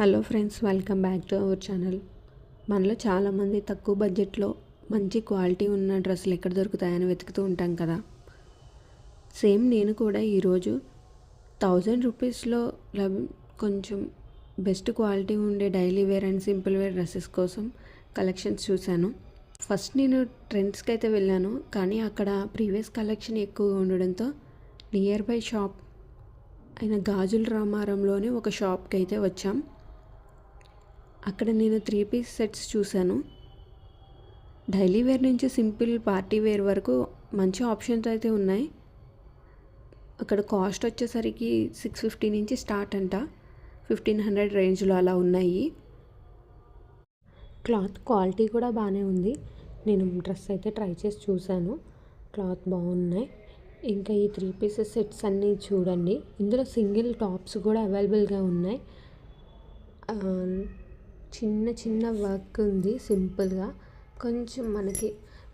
Hello friends, welcome back to our channel. మనలో చాలామంది తక్కువ బడ్జెట్లో మంచి క్వాలిటీ ఉన్న డ్రెస్సులు ఎక్కడ దొరుకుతాయని వెతుకుతూ ఉంటాం కదా. సేమ్ నేను కూడా ఈరోజు 1000 రూపీస్లో కొంచెం బెస్ట్ క్వాలిటీ ఉండే daily wear and simple wear dresses కోసం కలెక్షన్స్ చూశాను. ఫస్ట్ నేను ట్రెండ్స్కి అయితే వెళ్ళాను, కానీ అక్కడ ప్రీవియస్ కలెక్షన్ ఎక్కువగా ఉండడంతో నియర్ బై షాప్ అయిన గాజుల రామారంలోనే ఒక షాప్కి అయితే వచ్చాం. అక్కడ నేను 3 పీస్ సెట్స్ చూశాను. డైలీ వేర్ నుంచి సింపుల్ పార్టీ వేర్ వరకు మంచి ఆప్షన్స్ అయితే ఉన్నాయి. అక్కడ కాస్ట్ వచ్చేసరికి 650 నుంచి స్టార్ట్ అంట, 1500 రేంజ్లో అలా ఉన్నాయి. క్లాత్ క్వాలిటీ కూడా బాగానే ఉంది. నేను డ్రెస్ అయితే ట్రై చేసి చూశాను, క్లాత్ బాగున్నాయి. ఇంకా ఈ 3 పీసెస్ సెట్స్ అన్నీ చూడండి. ఇందులో సింగిల్ టాప్స్ కూడా అవైలబుల్గా ఉన్నాయి. చిన్న చిన్న వర్క్ ఉంది, సింపుల్గా కొంచెం మనకి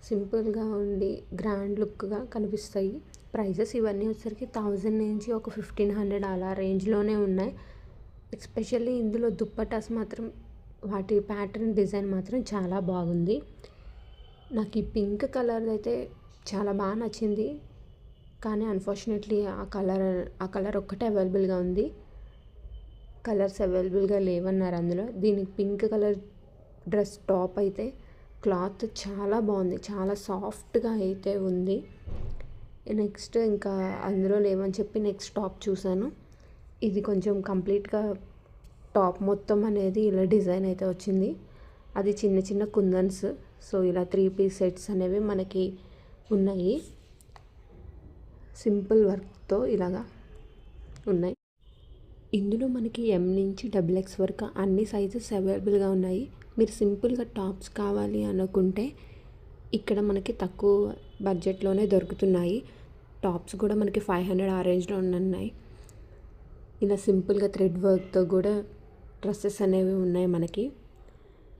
సింపుల్గా ఉండి గ్రాండ్ లుక్గా కనిపిస్తాయి. ప్రైజెస్ ఇవన్నీ వచ్చేసరికి 1000 నుంచి ఒక 1500 అలా రేంజ్లోనే ఉన్నాయి. ఎస్పెషల్లీ ఇందులో దుప్పటాస్ మాత్రం వాటి ప్యాటర్న్ డిజైన్ మాత్రం చాలా బాగుంది. నాకు ఈ పింక్ కలర్ అయితే చాలా బాగా నచ్చింది, కానీ అన్ఫార్చునేట్లీ ఆ కలర్ ఒక్కటే అవైలబుల్గా ఉంది. కలర్స్ అవైలబుల్గా లేవన్నారు అందులో. దీనికి పింక్ కలర్ డ్రెస్ టాప్ అయితే క్లాత్ చాలా బాగుంది, చాలా సాఫ్ట్గా అయితే ఉంది. నెక్స్ట్ ఇంకా అందులో లేవని చెప్పి నెక్స్ట్ టాప్ చూశాను. ఇది కొంచెం కంప్లీట్గా టాప్ మొత్తం అనేది ఇలా డిజైన్ అయితే వచ్చింది. అది చిన్న చిన్న కుందన్స్. సో ఇలా 3 పీస్ సెట్స్ అనేవి మనకి ఉన్నాయి, సింపుల్ వర్క్తో ఇలాగా ఉన్నాయి. ఇందులో మనకి M నుంచి XXX వరకు అన్ని సైజెస్ అవైలబుల్గా ఉన్నాయి. మీరు సింపుల్గా టాప్స్ కావాలి అనుకుంటే ఇక్కడ మనకి తక్కువ బడ్జెట్లోనే దొరుకుతున్నాయి. టాప్స్ కూడా మనకి 500 ఆ రేంజ్లో ఉన్నాయి. ఇలా సింపుల్గా థ్రెడ్ వర్క్తో కూడా డ్రెస్సెస్ అనేవి ఉన్నాయి మనకి.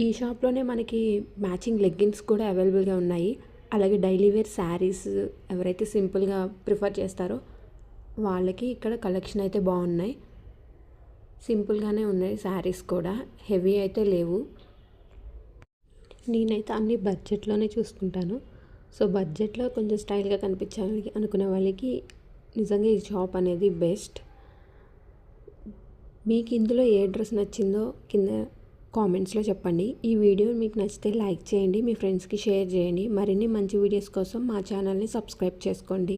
ఈ షాప్లోనే మనకి మ్యాచింగ్ లెగ్గిన్స్ కూడా అవైలబుల్గా ఉన్నాయి. అలాగే డైలీ వేర్ శారీస్ ఎవరైతే సింపుల్గా ప్రిఫర్ చేస్తారో వాళ్ళకి ఇక్కడ కలెక్షన్ అయితే బాగున్నాయి. సింపుల్గానే ఉన్నాయి శారీస్ కూడా, హెవీ అయితే లేవు. నేనైతే అన్ని బడ్జెట్లోనే చూసుకుంటాను. సో బడ్జెట్లో కొంచెం స్టైల్గా కనిపించాలి అనుకునే వాళ్ళకి నిజంగా ఈ షాప్ అనేది బెస్ట్. మీకు ఇందులో ఏ డ్రెస్ నచ్చిందో కింద కామెంట్స్లో చెప్పండి. ఈ వీడియో మీకు నచ్చితే లైక్ చేయండి, మీ ఫ్రెండ్స్కి షేర్ చేయండి. మరిన్ని మంచి వీడియోస్ కోసం మా ఛానల్ని సబ్స్క్రైబ్ చేసుకోండి.